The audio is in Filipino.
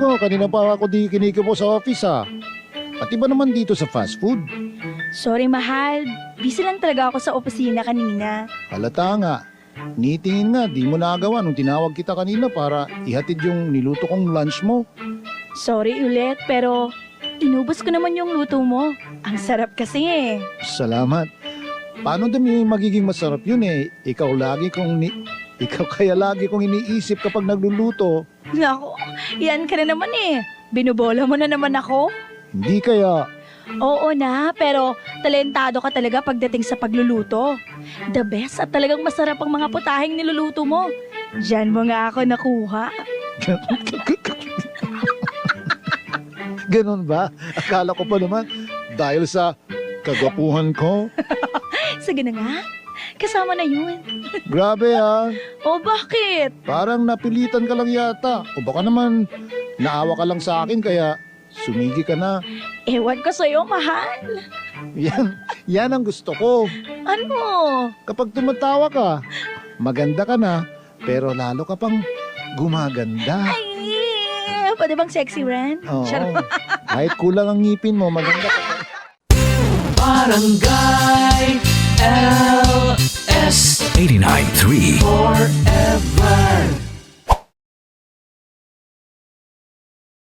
ko, kanina pa ako di kinikibo sa office ha. At iba naman dito sa fast food. Sorry, mahal. Busy lang talaga ako sa opisina kanina. Halata nga. Nitingin nga, di mo nagawa nung tinawag kita kanina para ihatid yung niluto kong lunch mo. Sorry ulit, pero inubos ko naman yung luto mo. Ang sarap kasi eh. Salamat. Paano dami magiging masarap yun eh? Ikaw kaya lagi kong iniisip kapag nagluluto. Nako, yan ka na naman eh. Binubola mo na naman ako. Hindi kaya. Oo na, pero talentado ka talaga pagdating sa pagluluto. The best at talagang masarap ang mga putaheng niluluto mo. Diyan mo nga ako nakuha. Ganun ba? Akala ko pa naman dahil sa kagwapuhan ko. Sige na nga, kasama na yun. Grabe ha. O bakit? Parang napilitan ka lang yata. O baka naman naawa ka lang sa akin kaya sumigi ka na. Ewan ko sa'yo, mahal. Yan ang gusto ko. Ano? Kapag tumatawa ka, maganda ka na, pero lalo ka pang gumaganda. Ay, pwede bang sexy, Ren? Oo. Charot. Kahit kulang ang ngipin mo, maganda ka. Barangay LS 89.3 Forever